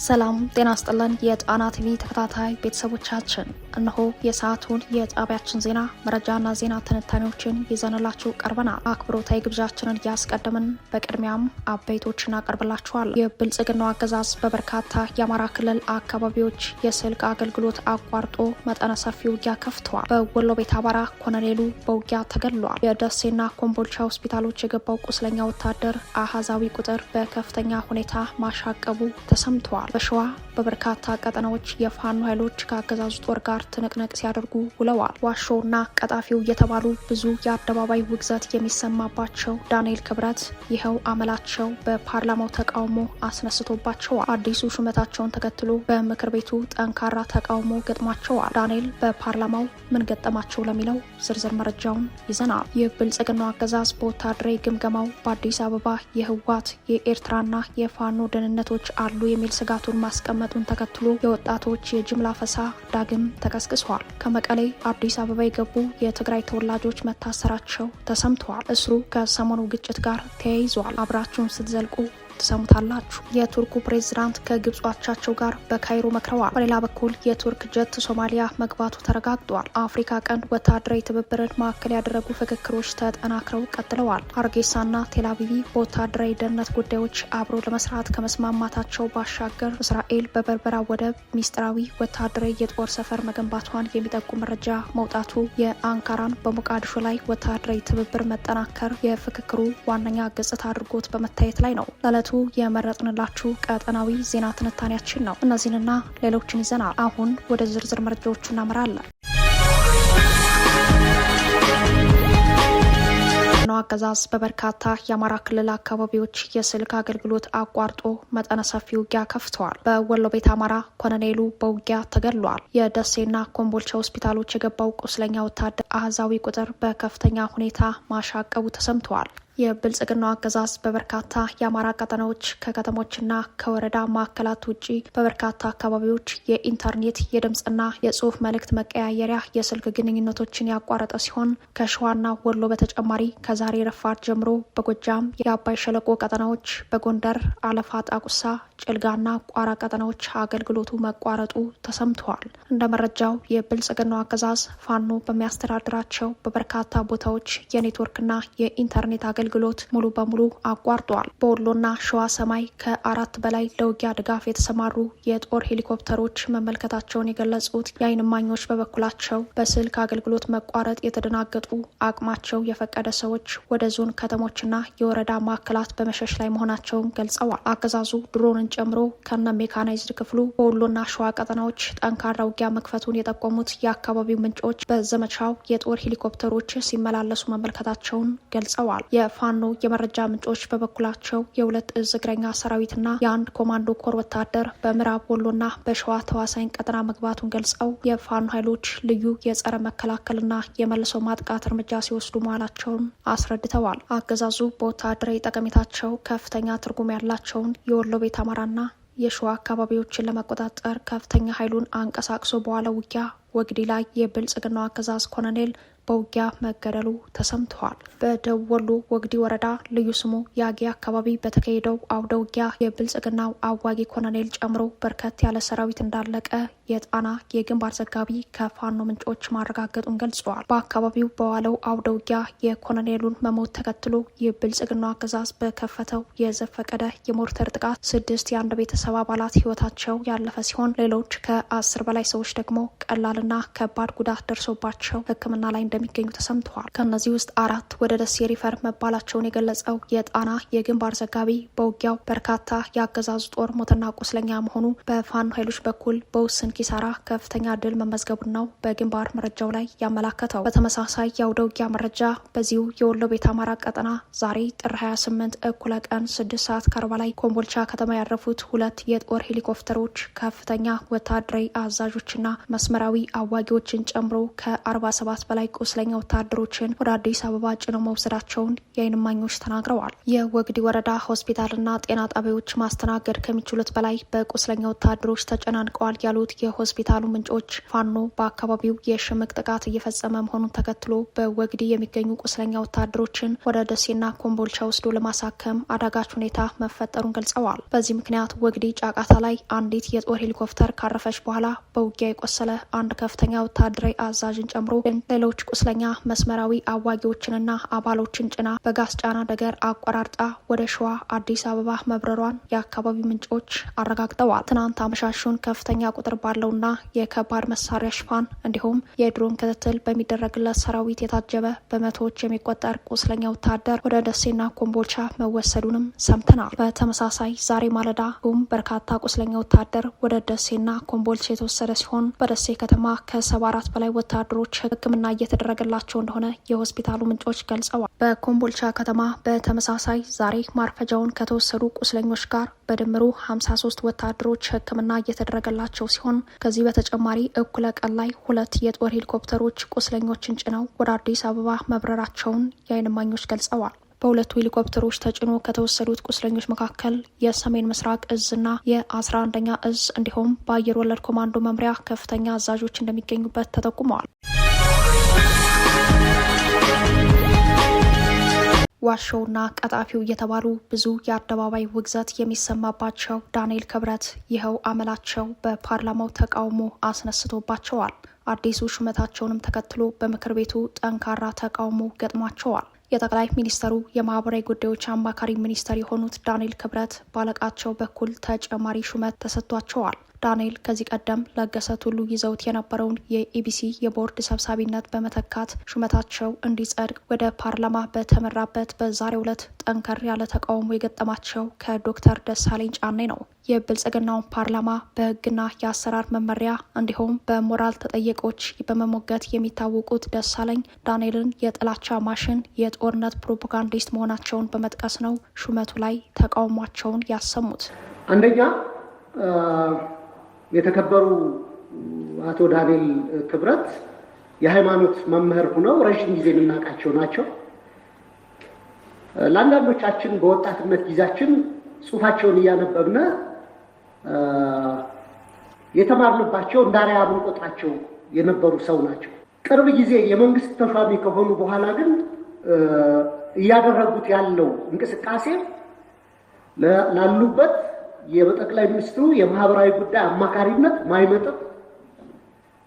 ሰላም ጤና ይስጥልን የጣና ቲቪ ተከታታይ ቤተሰቦቻችን፣ እነሆ የሰዓቱን የጣቢያችን ዜና መረጃና ዜና ትንታኔዎችን ይዘንላችሁ ቀርበናል። አክብሮታዊ ግብዣችንን እያስቀደምን በቅድሚያም አበይቶችን አቀርብላችኋል። የብልጽግናው አገዛዝ በበርካታ የአማራ ክልል አካባቢዎች የስልክ አገልግሎት አቋርጦ መጠነ ሰፊ ውጊያ ከፍተዋል። በወሎ ቤት አማራ ኮሎኔሉ በውጊያ ተገድለዋል። የደሴና ኮምቦልቻ ሆስፒታሎች የገባው ቁስለኛ ወታደር አሃዛዊ ቁጥር በከፍተኛ ሁኔታ ማሻቀቡ ተሰምተዋል። በሸዋ በበርካታ ቀጠናዎች የፋኖ ኃይሎች ከአገዛዙ ጦር ጋር ትንቅንቅ ሲያደርጉ ውለዋል። ዋሾውና ቀጣፊው የተባሉ ብዙ የአደባባይ ውግዘት የሚሰማባቸው ዳንኤል ክብረት ይኸው አመላቸው በፓርላማው ተቃውሞ አስነስቶባቸዋል። አዲሱ ሹመታቸውን ተከትሎ በምክር ቤቱ ጠንካራ ተቃውሞ ገጥሟቸዋል። ዳንኤል በፓርላማው ምን ገጠማቸው ለሚለው ዝርዝር መረጃውን ይዘናል። የብልጽግናው አገዛዝ በወታደራዊ ግምገማው በአዲስ አበባ የህወሓት የኤርትራና የፋኖ ደህንነቶች አሉ የሚል ስጋቱን ማስቀመጡን ተከትሎ የወጣቶች የጅምላ ፈሳ ዳግም ተቀስቅሷል። ከመቀሌ አዲስ አበባ የገቡ የትግራይ ተወላጆች መታሰራቸው ተሰምተዋል። እስሩ ከሰሞኑ ግጭት ጋር ተያይዟል። አብራችሁን ስትዘልቁ ትሰሙታላችሁ። የቱርኩ ፕሬዝዳንት ከግብጽ አቻቸው ጋር በካይሮ መክረዋል። በሌላ በኩል የቱርክ ጀት ሶማሊያ መግባቱ ተረጋግጧል። አፍሪካ ቀንድ ወታደራዊ ትብብርን ማዕከል ያደረጉ ፍክክሮች ተጠናክረው ቀጥለዋል። ሀርጌሳና ቴልአቪቭ በወታደራዊ ደህንነት ጉዳዮች አብሮ ለመስራት ከመስማማታቸው ባሻገር እስራኤል በበርበራ ወደብ ሚስጥራዊ ወታደራዊ የጦር ሰፈር መገንባቷን የሚጠቁም መረጃ መውጣቱ የአንካራን በሞቃዲሾ ላይ ወታደራዊ ትብብር መጠናከር የፍክክሩ ዋነኛ ገጽታ አድርጎት በመታየት ላይ ነው። የመረጥንላችሁ ቀጠናዊ ዜና ትንታኔያችን ነው። እነዚህንና ሌሎችን ይዘናል። አሁን ወደ ዝርዝር መረጃዎቹ እናመራለን። አገዛዝ በበርካታ የአማራ ክልል አካባቢዎች የስልክ አገልግሎት አቋርጦ መጠነ ሰፊ ውጊያ ከፍተዋል። በወሎ ቤት አማራ ኮሎኔሉ በውጊያ ተገድለዋል። የደሴና ኮምቦልቻ ሆስፒታሎች የገባው ቁስለኛ ወታደር አሃዛዊ ቁጥር በከፍተኛ ሁኔታ ማሻቀቡ ተሰምተዋል። የብልጽግናው አገዛዝ በበርካታ የአማራ ቀጠናዎች ከከተሞችና ከወረዳ ማዕከላት ውጪ በበርካታ አካባቢዎች የኢንተርኔት የድምፅና የጽሁፍ መልእክት መቀያየሪያ የስልክ ግንኙነቶችን ያቋረጠ ሲሆን ከሸዋና ወሎ በተጨማሪ ከዛሬ ረፋድ ጀምሮ በጎጃም የአባይ ሸለቆ ቀጠናዎች፣ በጎንደር አለፋ ጣቁሳ፣ ጭልጋና ቋራ ቀጠናዎች አገልግሎቱ መቋረጡ ተሰምተዋል። እንደ መረጃው የብልጽግናው አገዛዝ ፋኖ በሚያስተዳድራቸው በበርካታ ቦታዎች የኔትወርክና የኢንተርኔት አገልግሎት ሙሉ በሙሉ አቋርጧል። በወሎና ሸዋ ሰማይ ከ4 በላይ ለውጊያ ድጋፍ የተሰማሩ የጦር ሄሊኮፕተሮች መመልከታቸውን የገለጹት የዓይን እማኞች በበኩላቸው በስልክ አገልግሎት መቋረጥ የተደናገጡ አቅማቸው የፈቀደ ሰዎች ወደ ዞን ከተሞችና የወረዳ ማዕከላት በመሸሽ ላይ መሆናቸውን ገልጸዋል። አገዛዙ ድሮንን ጨምሮ ከነ ሜካናይዝድ ክፍሉ በወሎና ሸዋ ቀጠናዎች ጠንካራ ውጊያ መክፈቱን የጠቆሙት የአካባቢው ምንጮች በዘመቻው የጦር ሄሊኮፕተሮች ሲመላለሱ መመልከታቸውን ገልጸዋል። የፋኖ የመረጃ ምንጮች በበኩላቸው የሁለት እዝ እግረኛ ሰራዊትና የአንድ ኮማንዶ ኮር ወታደር በምዕራብ ወሎና በሸዋ ተዋሳኝ ቀጠና መግባቱን ገልጸው የፋኖ ኃይሎች ልዩ የጸረ መከላከልና የመልሶ ማጥቃት እርምጃ ሲወስዱ መዋላቸውን አስረድተዋል። አገዛዙ በወታደራዊ ጠቀሜታቸው ከፍተኛ ትርጉም ያላቸውን የወሎ ቤት አማራና የሸዋ አካባቢዎችን ለመቆጣጠር ከፍተኛ ኃይሉን አንቀሳቅሶ በኋላ ውጊያ ወግዲ ላይ የብልጽግናው አገዛዝ ኮሎኔል በውጊያ መገደሉ ተሰምተዋል። በደቡብ ወሎ ወግዲ ወረዳ ልዩ ስሙ ያጌ አካባቢ በተካሄደው አውደ ውጊያ የብልጽግናው አዋጊ ኮሎኔል ጨምሮ በርከት ያለ ሰራዊት እንዳለቀ የጣና የግንባር ዘጋቢ ከፋኖ ምንጮች ማረጋገጡን ገልጸዋል። በአካባቢው በዋለው አውደ ውጊያ የኮሎኔሉን መሞት ተከትሎ የብልጽግናው አገዛዝ በከፈተው የዘፈቀደ የሞርተር ጥቃት 6 የአንድ ቤተሰብ አባላት ህይወታቸው ያለፈ ሲሆን ሌሎች ከ10 በላይ ሰዎች ደግሞ ቀላልና ከባድ ጉዳት ደርሶባቸው ሕክምና ላይ እንደሚገኙ ተሰምተዋል። ከነዚህ ውስጥ 4 ወደ ደሴ ሪፈር መባላቸውን የገለጸው የጣና የግንባር ዘጋቢ በውጊያው በርካታ የአገዛዙ ጦር ሞትና ቁስለኛ መሆኑ በፋኖ ኃይሎች በኩል በውስን ኪሳራ ከፍተኛ ድል መመዝገቡን ነው በግንባር መረጃው ላይ ያመላከተው። በተመሳሳይ የአውደ ውጊያ መረጃ በዚሁ የወሎ ቤት አማራ ቀጠና ዛሬ ጥር 28 እኩለ ቀን 6 ሰዓት ከ40 ላይ ኮምቦልቻ ከተማ ያረፉት 2 የጦር ሄሊኮፕተሮች ከፍተኛ ወታደራዊ አዛዦችና መስመራዊ አዋጊዎችን ጨምሮ ከ47 በላይ ቁስለኛ ወታደሮችን ወደ አዲስ አበባ ጭነው መውሰዳቸውን የዓይን እማኞች ተናግረዋል። የወግዲ ወረዳ ሆስፒታልና ጤና ጣቢያዎች ማስተናገድ ከሚችሉት በላይ በቁስለኛ ወታደሮች ተጨናንቀዋል ያሉት የሆስፒታሉ ምንጮች ፋኖ በአካባቢው የሽምቅ ጥቃት እየፈጸመ መሆኑን ተከትሎ በወግዲ የሚገኙ ቁስለኛ ወታደሮችን ወደ ደሴና ኮምቦልቻ ወስዶ ለማሳከም አዳጋች ሁኔታ መፈጠሩን ገልጸዋል። በዚህ ምክንያት ወግዲ ጫቃታ ላይ አንዲት የጦር ሄሊኮፕተር ካረፈች በኋላ በውጊያ የቆሰለ አንድ ከፍተኛ ወታደራዊ አዛዥን ጨምሮ ሌሎች ቁስለኛ መስመራዊ አዋጊዎችንና አባሎችን ጭና በጋስ ጫና ደገር አቆራርጣ ወደ ሸዋ አዲስ አበባ መብረሯን የአካባቢው ምንጮች አረጋግጠዋል። ትናንት አመሻሹን ከፍተኛ ቁጥር ባለውና የከባድ መሳሪያ ሽፋን እንዲሁም የድሮን ክትትል በሚደረግለት ሰራዊት የታጀበ በመቶዎች የሚቆጠር ቁስለኛ ወታደር ወደ ደሴና ኮምቦልቻ መወሰዱንም ሰምተናል። በተመሳሳይ ዛሬ ማለዳ በርካታ ቁስለኛ ወታደር ወደ ደሴና ኮምቦልቻ የተወሰደ ሲሆን በደሴ ከተማ ከ74 በላይ ወታደሮች ሕክምና እየተደረገላቸው እንደሆነ የሆስፒታሉ ምንጮች ገልጸዋል። በኮምቦልቻ ከተማ በተመሳሳይ ዛሬ ማርፈጃውን ከተወሰዱ ቁስለኞች ጋር በድምሩ 53 ወታደሮች ሕክምና እየተደረገላቸው ሲሆን ከዚህ በተጨማሪ እኩለ ቀን ላይ 2 የጦር ሄሊኮፕተሮች ቁስለኞችን ጭነው ወደ አዲስ አበባ መብረራቸውን የዓይን እማኞች ገልጸዋል። በሁለቱ ሄሊኮፕተሮች ተጭኖ ከተወሰዱት ቁስለኞች መካከል የሰሜን ምስራቅ እዝና የ11ኛ እዝ እንዲሁም በአየር ወለድ ኮማንዶ መምሪያ ከፍተኛ አዛዦች እንደሚገኙበት ተጠቁመዋል። ዋሾውና ቀጣፊው እየተባሉ ብዙ የአደባባይ ውግዘት የሚሰማባቸው ዳንኤል ክብረት ይኸው አመላቸው በፓርላማው ተቃውሞ አስነስቶባቸዋል። አዲሱ ሹመታቸውንም ተከትሎ በምክር ቤቱ ጠንካራ ተቃውሞ ገጥሟቸዋል። የጠቅላይ ሚኒስተሩ የማህበራዊ ጉዳዮች አማካሪ ሚኒስተር የሆኑት ዳንኤል ክብረት ባለቃቸው በኩል ተጨማሪ ሹመት ተሰጥቷቸዋል። ዳንኤል ከዚህ ቀደም ለገሰ ቱሉ ይዘውት የነበረውን የኢቢሲ የቦርድ ሰብሳቢነት በመተካት ሹመታቸው እንዲጸድቅ ወደ ፓርላማ በተመራበት በዛሬው ዕለት ጠንከር ያለ ተቃውሞ የገጠማቸው ከዶክተር ደሳለኝ ጫኔ ነው። የብልጽግናውን ፓርላማ በሕግና የአሰራር መመሪያ እንዲሁም በሞራል ተጠየቆች በመሞገት የሚታወቁት ደሳለኝ ዳንኤልን የጥላቻ ማሽን፣ የጦርነት ፕሮፓጋንዲስት መሆናቸውን በመጥቀስ ነው ሹመቱ ላይ ተቃውሟቸውን ያሰሙት። አንደኛ የተከበሩ አቶ ዳንኤል ክብረት የሃይማኖት መምህር ሆነው ረዥም ጊዜ የምናውቃቸው ናቸው። ለአንዳንዶቻችን በወጣትነት ጊዜያችን ጽሑፋቸውን እያነበብነ የተማርንባቸው እንዳሪያ ብንቆጥራቸው የነበሩ ሰው ናቸው። ቅርብ ጊዜ የመንግስት ተሿሚ ከሆኑ በኋላ ግን እያደረጉት ያለው እንቅስቃሴ ላሉበት የጠቅላይ ሚኒስትሩ የማህበራዊ ጉዳይ አማካሪነት ማይመጥም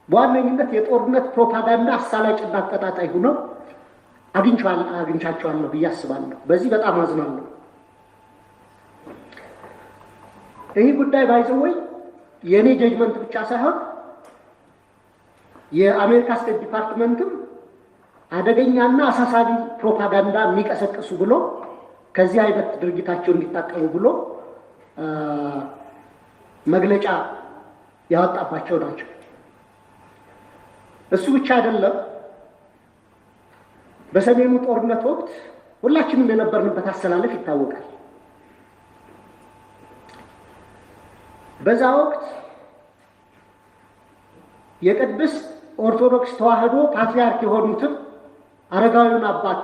በዋነኝነት የጦርነት ፕሮፓጋንዳ አሳላጭና አቀጣጣይ ሆነው አግኝቻቸዋለሁ ብዬ አስባለሁ። በዚህ በጣም አዝናለሁ። ይህ ጉዳይ ባይዘወይ የእኔ ጀጅመንት ብቻ ሳይሆን የአሜሪካ ስቴት ዲፓርትመንትም አደገኛና አሳሳቢ ፕሮፓጋንዳ የሚቀሰቅሱ ብሎ ከዚህ አይነት ድርጊታቸው እንዲታቀቡ ብሎ መግለጫ ያወጣባቸው ናቸው። እሱ ብቻ አይደለም። በሰሜኑ ጦርነት ወቅት ሁላችንም የነበርንበት አሰላለፍ ይታወቃል። በዛ ወቅት የቅድስት ኦርቶዶክስ ተዋሕዶ ፓትርያርክ የሆኑትን አረጋዊውን አባት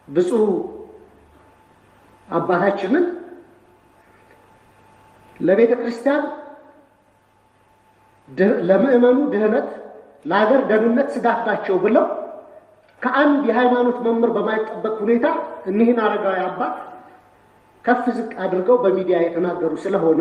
ብፁዕ አባታችንን ለቤተ ክርስቲያን ለምእመኑ ድህነት፣ ለሀገር ደህንነት ስጋት ናቸው ብለው ከአንድ የሃይማኖት መምህር በማይጠበቅ ሁኔታ እኒህን አረጋዊ አባት ከፍ ዝቅ አድርገው በሚዲያ የተናገሩ ስለሆነ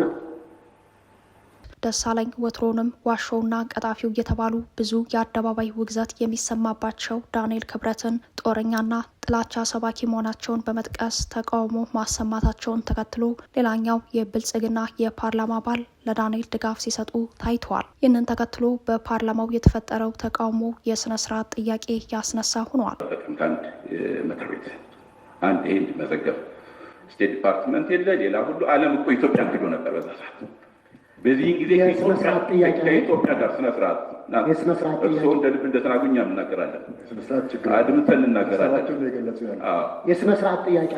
ደሳለኝ ወትሮንም ዋሾውና ቀጣፊው እየተባሉ ብዙ የአደባባይ ውግዘት የሚሰማባቸው ዳንኤል ክብረትን ጦረኛና ጥላቻ ሰባኪ መሆናቸውን በመጥቀስ ተቃውሞ ማሰማታቸውን ተከትሎ ሌላኛው የብልጽግና የፓርላማ አባል ለዳንኤል ድጋፍ ሲሰጡ ታይተዋል። ይህንን ተከትሎ በፓርላማው የተፈጠረው ተቃውሞ የስነ ስርዓት ጥያቄ ያስነሳ ሆኗል። ምክር ቤት አንድ ይሄ እንዲመዘገብ ስቴት ዲፓርትመንት የለ ሌላ ሁሉ ዓለም እኮ ኢትዮጵያ ሄዶ ነበር በዛ ሰዓት። በዚህ ጊዜ ከኢትዮጵያ ጋር ስነ ስርዓት እርስዎ እንደ ልብ እንደተናጉኛ እናገራለን፣ አድምተን እናገራለን። የስነ ስርዓት ጥያቄ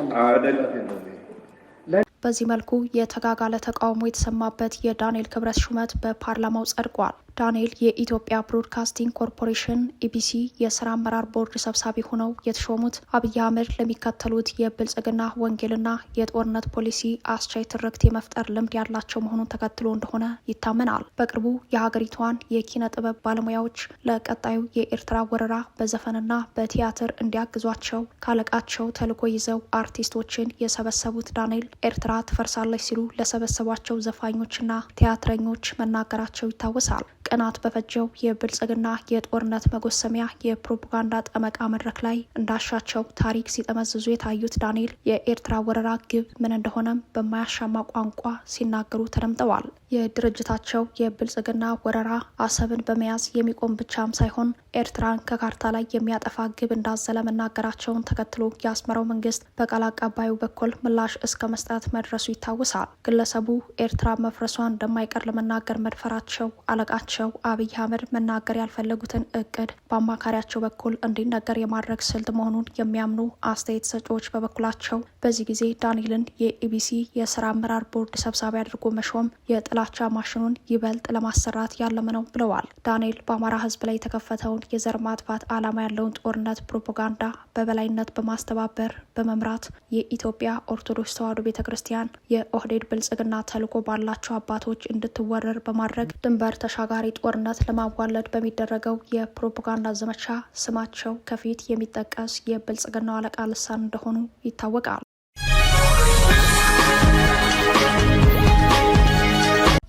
በዚህ መልኩ የተጋጋለ ተቃውሞ የተሰማበት የዳንኤል ክብረት ሹመት በፓርላማው ጸድቋል። ዳንኤል የኢትዮጵያ ብሮድካስቲንግ ኮርፖሬሽን ኢቢሲ የስራ አመራር ቦርድ ሰብሳቢ ሆነው የተሾሙት አብይ አህመድ ለሚከተሉት የብልጽግና ወንጌልና የጦርነት ፖሊሲ አስቻይ ትርክት የመፍጠር ልምድ ያላቸው መሆኑን ተከትሎ እንደሆነ ይታመናል። በቅርቡ የሀገሪቷን የኪነ ጥበብ ባለሙያዎች ለቀጣዩ የኤርትራ ወረራ በዘፈንና በቲያትር እንዲያግዟቸው ካለቃቸው ተልዕኮ ይዘው አርቲስቶችን የሰበሰቡት ዳንኤል ኤርትራ ትፈርሳለች ሲሉ ለሰበሰቧቸው ዘፋኞችና ቲያትረኞች መናገራቸው ይታወሳል። ቀናት በፈጀው የብልጽግና የጦርነት መጎሰሚያ የፕሮፓጋንዳ ጠመቃ መድረክ ላይ እንዳሻቸው ታሪክ ሲጠመዝዙ የታዩት ዳንኤል የኤርትራ ወረራ ግብ ምን እንደሆነም በማያሻማ ቋንቋ ሲናገሩ ተደምጠዋል። የድርጅታቸው የብልጽግና ወረራ አሰብን በመያዝ የሚቆም ብቻም ሳይሆን ኤርትራን ከካርታ ላይ የሚያጠፋ ግብ እንዳዘለ መናገራቸውን ተከትሎ የአስመራው መንግስት በቃል አቀባዩ በኩል ምላሽ እስከ መስጠት መድረሱ ይታወሳል። ግለሰቡ ኤርትራ መፍረሷን እንደማይቀር ለመናገር መድፈራቸው አለቃቸው አብይ አህመድ መናገር ያልፈለጉትን እቅድ በአማካሪያቸው በኩል እንዲነገር የማድረግ ስልት መሆኑን የሚያምኑ አስተያየት ሰጪዎች በበኩላቸው በዚህ ጊዜ ዳንኤልን የኢቢሲ የስራ አመራር ቦርድ ሰብሳቢ አድርጎ መሾም የጥላቻ ማሽኑን ይበልጥ ለማሰራት ያለመ ነው ብለዋል። ዳንኤል በአማራ ህዝብ ላይ የተከፈተውን የዘር ማጥፋት ዓላማ ያለውን ጦርነት ፕሮፓጋንዳ በበላይነት በማስተባበር በመምራት የኢትዮጵያ ኦርቶዶክስ ተዋሕዶ ቤተክርስቲያን የኦህዴድ ብልጽግና ተልዕኮ ባላቸው አባቶች እንድትወረር በማድረግ ድንበር ተሻጋሪ ጦርነት ለማዋለድ በሚደረገው የፕሮፓጋንዳ ዘመቻ ስማቸው ከፊት የሚጠቀስ የብልጽግናው አለቃ ልሳን እንደሆኑ ይታወቃል።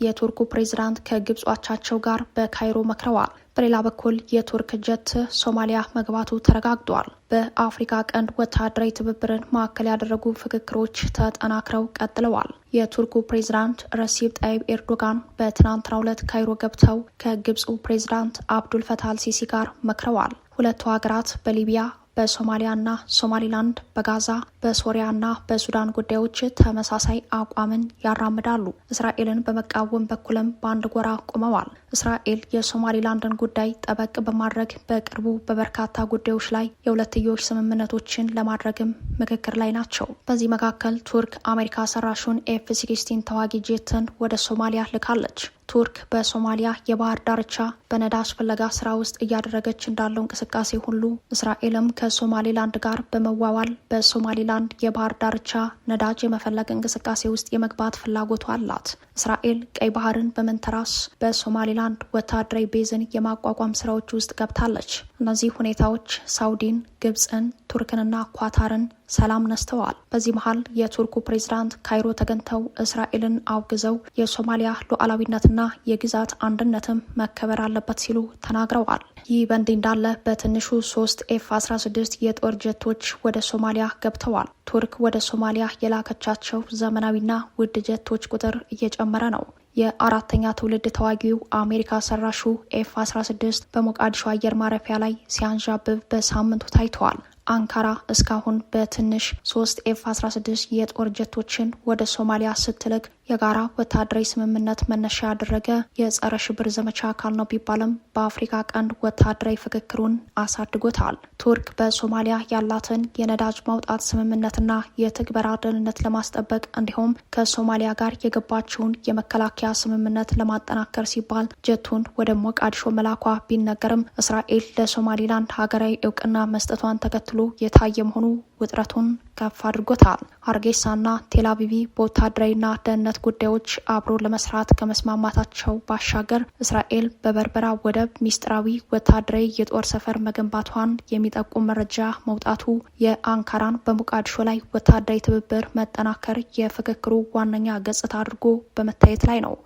የቱርኩ ፕሬዝዳንት ከግብጽ አቻቸው ጋር በካይሮ መክረዋል። በሌላ በኩል የቱርክ ጀት ሶማሊያ መግባቱ ተረጋግጧል። በአፍሪካ ቀንድ ወታደራዊ ትብብርን ማዕከል ያደረጉ ፍክክሮች ተጠናክረው ቀጥለዋል። የቱርኩ ፕሬዝዳንት ረሲብ ጣይብ ኤርዶጋን በትናንትናው ዕለት ካይሮ ገብተው ከግብፁ ፕሬዝዳንት አብዱል ፈታህ አልሲሲ ጋር መክረዋል። ሁለቱ ሀገራት በሊቢያ በሶማሊያና ሶማሊላንድ፣ በጋዛ፣ በሶሪያና በሱዳን ጉዳዮች ተመሳሳይ አቋምን ያራምዳሉ። እስራኤልን በመቃወም በኩልም በአንድ ጎራ ቆመዋል። እስራኤል የሶማሊላንድን ጉዳይ ጠበቅ በማድረግ በቅርቡ በበርካታ ጉዳዮች ላይ የሁለትዮሽ ስምምነቶችን ለማድረግም ምክክር ላይ ናቸው። በዚህ መካከል ቱርክ አሜሪካ ሰራሹን ኤፍ-16 ተዋጊ ጄትን ወደ ሶማሊያ ልካለች። ቱርክ በሶማሊያ የባህር ዳርቻ በነዳጅ ፍለጋ ስራ ውስጥ እያደረገች እንዳለው እንቅስቃሴ ሁሉ እስራኤልም ከሶማሊላንድ ጋር በመዋዋል በሶማሊላንድ የባህር ዳርቻ ነዳጅ የመፈለግ እንቅስቃሴ ውስጥ የመግባት ፍላጎቱ አላት። እስራኤል ቀይ ባህርን በመንተራስ በሶማሊላንድ ወታደራዊ ቤዝን የማቋቋም ስራዎች ውስጥ ገብታለች። እነዚህ ሁኔታዎች ሳውዲን፣ ግብፅን፣ ቱርክንና ኳታርን ሰላም ነስተዋል። በዚህ መሀል የቱርኩ ፕሬዝዳንት ካይሮ ተገኝተው እስራኤልን አውግዘው የሶማሊያ ሉዓላዊነትና የግዛት አንድነትም መከበር አለበት ሲሉ ተናግረዋል። ይህ በእንዲህ እንዳለ በትንሹ 3 ኤፍ-16 የጦር ጀቶች ወደ ሶማሊያ ገብተዋል። ቱርክ ወደ ሶማሊያ የላከቻቸው ዘመናዊና ውድ ጀቶች ቁጥር እየጨመረ ነው። የአራተኛ ትውልድ ተዋጊው አሜሪካ ሰራሹ ኤፍ-16 በሞቃዲሾ አየር ማረፊያ ላይ ሲያንዣብብ በሳምንቱ ታይተዋል። አንካራ እስካሁን በትንሽ 3 ኤፍ-16 የጦር ጀቶችን ወደ ሶማሊያ ስትልክ የጋራ ወታደራዊ ስምምነት መነሻ ያደረገ የጸረ ሽብር ዘመቻ አካል ነው ቢባልም በአፍሪካ ቀንድ ወታደራዊ ፍክክሩን አሳድጎታል። ቱርክ በሶማሊያ ያላትን የነዳጅ ማውጣት ስምምነትና የትግበራ ደህንነት ለማስጠበቅ እንዲሁም ከሶማሊያ ጋር የገባችውን የመከላከያ ስምምነት ለማጠናከር ሲባል ጀቱን ወደ ሞቃዲሾ መላኳ ቢነገርም እስራኤል ለሶማሊላንድ ሀገራዊ እውቅና መስጠቷን ተከትሎ የታየ መሆኑ ውጥረቱን ከፍ አድርጎታል። ሀርጌሳና ቴልአቪቭ በወታደራዊና ደህንነት ጉዳዮች አብሮ ለመስራት ከመስማማታቸው ባሻገር እስራኤል በበርበራ ወደብ ሚስጥራዊ ወታደራዊ የጦር ሰፈር መገንባቷን የሚጠቁም መረጃ መውጣቱ የአንካራን በሞቃዲሾ ላይ ወታደራዊ ትብብር መጠናከር የፍክክሩ ዋነኛ ገጽታ አድርጎ በመታየት ላይ ነው።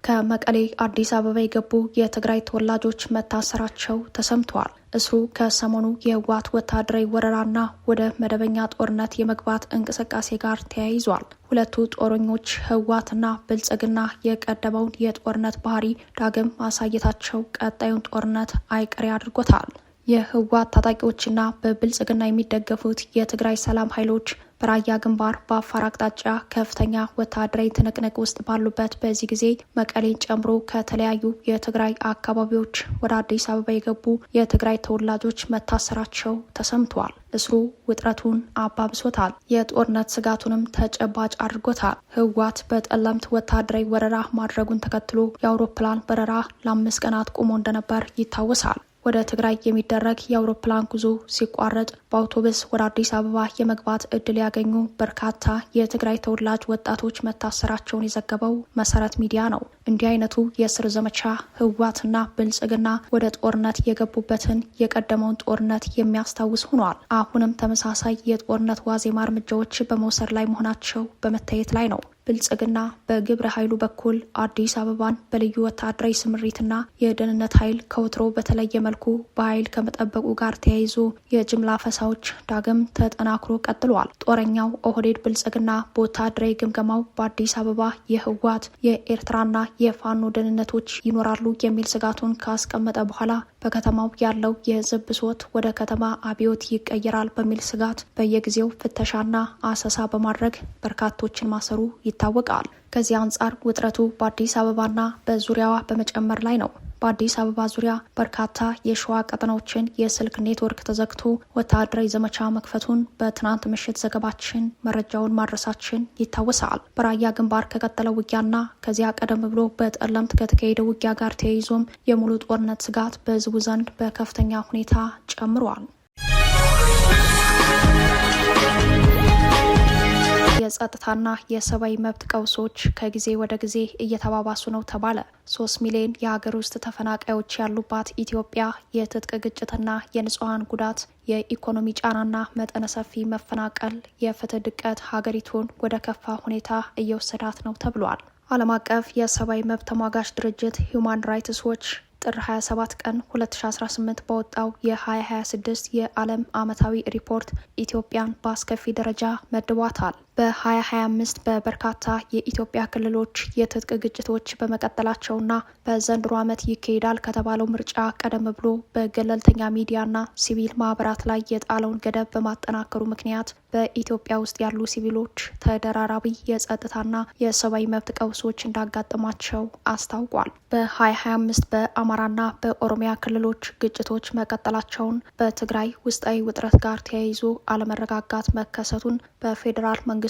ከመቀሌ አዲስ አበባ የገቡ የትግራይ ተወላጆች መታሰራቸው ተሰምተዋል። እስሩ ከሰሞኑ የህወሓት ወታደራዊ ወረራና ወደ መደበኛ ጦርነት የመግባት እንቅስቃሴ ጋር ተያይዟል። ሁለቱ ጦረኞች ህወሓትና ብልጽግና የቀደመውን የጦርነት ባህሪ ዳግም ማሳየታቸው ቀጣዩን ጦርነት አይቀሬ አድርጎታል። የህወሓት ታጣቂዎችና በብልጽግና የሚደገፉት የትግራይ ሰላም ኃይሎች በራያ ግንባር በአፋር አቅጣጫ ከፍተኛ ወታደራዊ ትንቅንቅ ውስጥ ባሉበት በዚህ ጊዜ መቀሌን ጨምሮ ከተለያዩ የትግራይ አካባቢዎች ወደ አዲስ አበባ የገቡ የትግራይ ተወላጆች መታሰራቸው ተሰምተዋል። እስሩ ውጥረቱን አባብሶታል። የጦርነት ስጋቱንም ተጨባጭ አድርጎታል። ህወሓት በጠለምት ወታደራዊ ወረራ ማድረጉን ተከትሎ የአውሮፕላን በረራ ለ5 ቀናት ቆሞ እንደነበር ይታወሳል። ወደ ትግራይ የሚደረግ የአውሮፕላን ጉዞ ሲቋረጥ በአውቶቡስ ወደ አዲስ አበባ የመግባት እድል ያገኙ በርካታ የትግራይ ተወላጅ ወጣቶች መታሰራቸውን የዘገበው መሰረት ሚዲያ ነው። እንዲህ አይነቱ የእስር ዘመቻ ህወሓትና ብልጽግና ወደ ጦርነት የገቡበትን የቀደመውን ጦርነት የሚያስታውስ ሆኗል። አሁንም ተመሳሳይ የጦርነት ዋዜማ እርምጃዎች በመውሰድ ላይ መሆናቸው በመታየት ላይ ነው። ብልጽግና በግብረ ኃይሉ በኩል አዲስ አበባን በልዩ ወታደራዊ ስምሪትና የደህንነት ኃይል ከወትሮ በተለየ መልኩ በኃይል ከመጠበቁ ጋር ተያይዞ የጅምላ ፈሳዎች ዳግም ተጠናክሮ ቀጥሏል። ጦረኛው ኦህዴድ ብልጽግና በወታደራዊ ግምገማው በአዲስ አበባ የህወሓት የኤርትራና የፋኖ ደህንነቶች ይኖራሉ የሚል ስጋቱን ካስቀመጠ በኋላ በከተማው ያለው የህዝብ ብሶት ወደ ከተማ አብዮት ይቀየራል በሚል ስጋት በየጊዜው ፍተሻና አሰሳ በማድረግ በርካቶችን ማሰሩ ይታወቃል። ከዚህ አንጻር ውጥረቱ በአዲስ አበባና በዙሪያዋ በመጨመር ላይ ነው። በአዲስ አበባ ዙሪያ በርካታ የሸዋ ቀጠናዎችን የስልክ ኔትወርክ ተዘግቶ ወታደራዊ ዘመቻ መክፈቱን በትናንት ምሽት ዘገባችን መረጃውን ማድረሳችን ይታወሳል። በራያ ግንባር ከቀጠለው ውጊያና ከዚያ ቀደም ብሎ በጠለምት ከተካሄደው ውጊያ ጋር ተያይዞም የሙሉ ጦርነት ስጋት በህዝቡ ዘንድ በከፍተኛ ሁኔታ ጨምሯል። የጸጥታና የሰብአዊ መብት ቀውሶች ከጊዜ ወደ ጊዜ እየተባባሱ ነው ተባለ። 3 ሚሊዮን የሀገር ውስጥ ተፈናቃዮች ያሉባት ኢትዮጵያ የትጥቅ ግጭትና የንጹሐን ጉዳት፣ የኢኮኖሚ ጫናና መጠነ ሰፊ መፈናቀል፣ የፍትህ ድቀት ሀገሪቱን ወደ ከፋ ሁኔታ እየወሰዳት ነው ተብሏል። ዓለም አቀፍ የሰብአዊ መብት ተሟጋች ድርጅት ሂዩማን ራይትስ ዎች ጥር 27 ቀን 2018 በወጣው የ2026 የዓለም ዓመታዊ ሪፖርት ኢትዮጵያን በአስከፊ ደረጃ መድቧታል። በ2025 በበርካታ የኢትዮጵያ ክልሎች የትጥቅ ግጭቶች በመቀጠላቸውና በዘንድሮ ዓመት ይካሄዳል ከተባለው ምርጫ ቀደም ብሎ በገለልተኛ ሚዲያና ሲቪል ማህበራት ላይ የጣለውን ገደብ በማጠናከሩ ምክንያት በኢትዮጵያ ውስጥ ያሉ ሲቪሎች ተደራራቢ የጸጥታና የሰብአዊ መብት ቀውሶች እንዳጋጠማቸው አስታውቋል። በ2025 በአማራና በኦሮሚያ ክልሎች ግጭቶች መቀጠላቸውን፣ በትግራይ ውስጣዊ ውጥረት ጋር ተያይዞ አለመረጋጋት መከሰቱን፣ በፌዴራል መንግስትና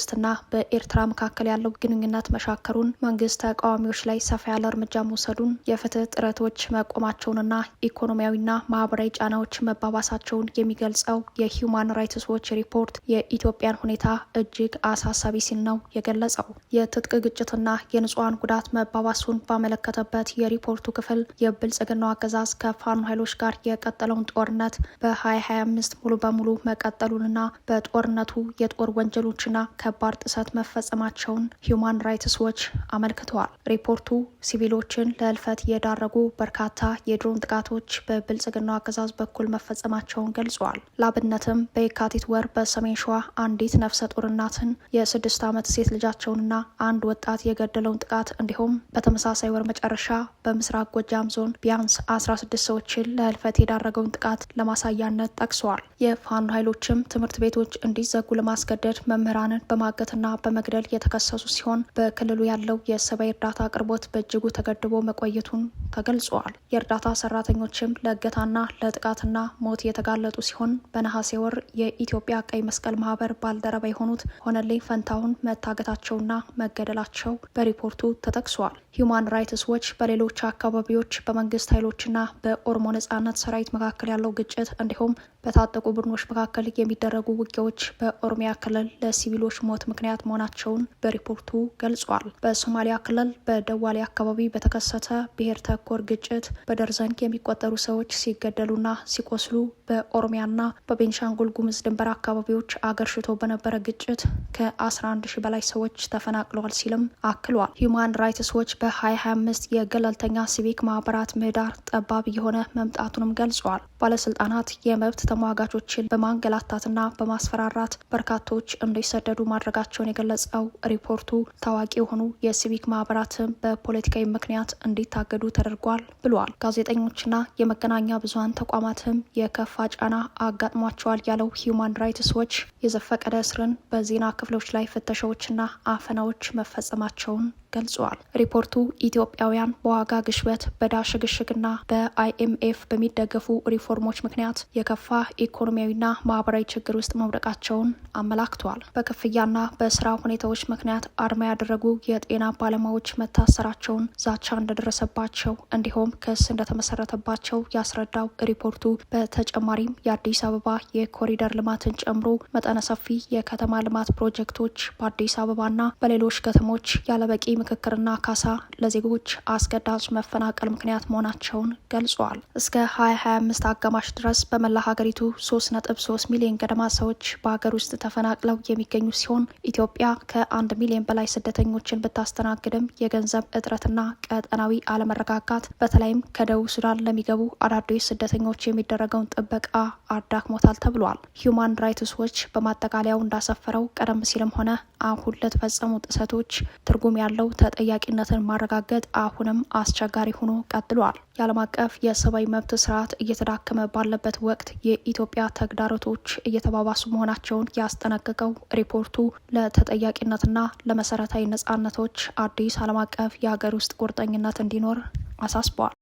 በኤርትራ መካከል ያለው ግንኙነት መሻከሩን፣ መንግስት ተቃዋሚዎች ላይ ሰፋ ያለ እርምጃ መውሰዱን፣ የፍትህ ጥረቶች መቆማቸውንና ኢኮኖሚያዊና ማህበራዊ ጫናዎች መባባሳቸውን የሚገልጸው የሂዩማን ራይትስ ዎች ሪፖርት የኢትዮጵያን ሁኔታ እጅግ አሳሳቢ ሲል ነው የገለጸው። የትጥቅ ግጭትና የንጹሐን ጉዳት መባባሱን ባመለከተበት የሪፖርቱ ክፍል የብልጽግናው አገዛዝ ከፋኖ ኃይሎች ጋር የቀጠለውን ጦርነት በ2025 ሙሉ በሙሉ መቀጠሉንና በጦርነቱ የጦር ወንጀሎችና ከባድ ጥሰት መፈጸማቸውን ሂዩማን ራይትስ ዎች አመልክተዋል። ሪፖርቱ ሲቪሎችን ለህልፈት የዳረጉ በርካታ የድሮን ጥቃቶች በብልጽግናው አገዛዝ በኩል መፈጸማቸውን ገልጿል። ላብነትም በየካቲት ወር በሰሜን ሸዋ አንዲት ነፍሰ ጡር እናትን፣ የ6 ዓመት ሴት ልጃቸውንና አንድ ወጣት የገደለውን ጥቃት እንዲሁም በተመሳሳይ ወር መጨረሻ በምስራቅ ጎጃም ዞን ቢያንስ 16 ሰዎችን ለህልፈት የዳረገውን ጥቃት ለማሳያነት ጠቅሰዋል። የፋኖ ኃይሎችም ትምህርት ቤቶች እንዲዘጉ ለማስገደድ መምህራንን በማገትና በመግደል የተከሰሱ ሲሆን በክልሉ ያለው የሰብአዊ እርዳታ አቅርቦት በእጅጉ ተገድቦ መቆየቱን ተገልጿል። የእርዳታ ሰራተኞችም ለእገታና ለጥቃትና ሞት የተጋለጡ ሲሆን በነሐሴ ወር የኢትዮጵያ ቀይ መስቀል ማህበር ባልደረባ የሆኑት ሆነልኝ ፈንታሁን መታገታቸውና መገደላቸው በሪፖርቱ ተጠቅሷል። ሂዩማን ራይትስ ዎች በሌሎች አካባቢዎች በመንግስት ኃይሎችና በኦሮሞ ነጻነት ሰራዊት መካከል ያለው ግጭት እንዲሁም በታጠቁ ቡድኖች መካከል የሚደረጉ ውጊያዎች በኦሮሚያ ክልል ለሲቪሎች ሞት ምክንያት መሆናቸውን በሪፖርቱ ገልጿል። በሶማሊያ ክልል በደዋሌ አካባቢ በተከሰተ ብሔር ተኮር ግጭት በደርዘን የሚቆጠሩ ሰዎች ሲገደሉና ሲቆስሉ፣ በኦሮሚያና በቤንሻንጉል ጉሙዝ ድንበር አካባቢዎች አገርሽቶ በነበረ ግጭት ከ11 ሺህ በላይ ሰዎች ተፈናቅለዋል ሲልም አክሏል። ሂዩማን ራይትስ ዎች በ2025 የገለልተኛ ሲቪክ ማህበራት ምህዳር ጠባብ እየሆነ መምጣቱንም ገልጿል። ባለስልጣናት የመብት ተሟጋቾችን በማንገላታትና በማስፈራራት በርካቶች እንዲሰደዱ ማድረጋቸውን የገለጸው ሪፖርቱ ታዋቂ የሆኑ የሲቪክ ማህበራትም በፖለቲካዊ ምክንያት እንዲታገዱ ተደርጓል ብሏል። ጋዜጠኞችና የመገናኛ ብዙሃን ተቋማትም የከፋ ጫና አጋጥሟቸዋል ያለው ሂዩማን ራይትስ ዎች የዘፈቀደ እስርን፣ በዜና ክፍሎች ላይ ፍተሻዎችና አፈናዎች መፈጸማቸውን ገልጿል። ሪፖርቱ ኢትዮጵያውያን በዋጋ ግሽበት፣ በዕዳ ሽግሽግና በአይኤምኤፍ በሚደገፉ ሪፎርሞች ምክንያት የከፋ ኢኮኖሚያዊና ማህበራዊ ችግር ውስጥ መውደቃቸውን አመላክቷል። በክፍያና በስራ ሁኔታዎች ምክንያት አድማ ያደረጉ የጤና ባለሙያዎች መታሰራቸውን፣ ዛቻ እንደደረሰባቸው እንዲሁም ክስ እንደተመሰረተባቸው ያስረዳው ሪፖርቱ በተጨማሪም የአዲስ አበባ የኮሪደር ልማትን ጨምሮ መጠነ ሰፊ የከተማ ልማት ፕሮጀክቶች በአዲስ አበባና በሌሎች ከተሞች ያለበቂ ምክክርና ካሳ ለዜጎች አስገዳጅ መፈናቀል ምክንያት መሆናቸውን ገልጿል። እስከ 2025 አጋማሽ ድረስ በመላ ሀገሪቱ 3.3 ሚሊዮን ገደማ ሰዎች በሀገር ውስጥ ተፈናቅለው የሚገኙ ሲሆን ኢትዮጵያ ከ1 ሚሊዮን በላይ ስደተኞችን ብታስተናግድም የገንዘብ እጥረትና ቀጠናዊ አለመረጋጋት በተለይም ከደቡብ ሱዳን ለሚገቡ አዳዲስ ስደተኞች የሚደረገውን ጥበቃ አዳክሞታል ተብሏል። ሂዩማን ራይትስ ዎች በማጠቃለያው እንዳሰፈረው ቀደም ሲልም ሆነ አሁን ለተፈጸሙ ጥሰቶች ትርጉም ያለው ተጠያቂነትን ማረጋገጥ አሁንም አስቸጋሪ ሆኖ ቀጥሏል። የዓለም አቀፍ የሰብአዊ መብት ስርዓት እየተዳከመ ባለበት ወቅት የኢትዮጵያ ተግዳሮቶች እየተባባሱ መሆናቸውን ያስጠነቀቀው ሪፖርቱ ለተጠያቂነትና ለመሰረታዊ ነጻነቶች አዲስ ዓለም አቀፍ የሀገር ውስጥ ቁርጠኝነት እንዲኖር አሳስበዋል።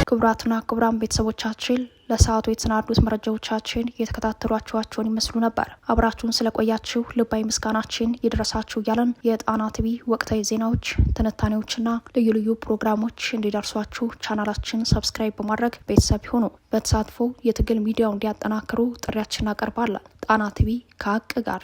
ክቡራትና ክቡራን ቤተሰቦቻችን ለሰዓቱ የተሰናዱት መረጃዎቻችን የተከታተሏችኋቸውን ይመስሉ ነበር። አብራችሁን ስለቆያችሁ ልባዊ ምስጋናችን ይድረሳችሁ እያለን የጣና ቲቪ ወቅታዊ ዜናዎች፣ ትንታኔዎችና ልዩ ልዩ ፕሮግራሞች እንዲደርሷችሁ ቻናላችን ሰብስክራይብ በማድረግ ቤተሰብ ይሁኑ። በተሳትፎ የትግል ሚዲያው እንዲያጠናክሩ ጥሪያችን እናቀርባለን። ጣና ቲቪ ከሀቅ ጋር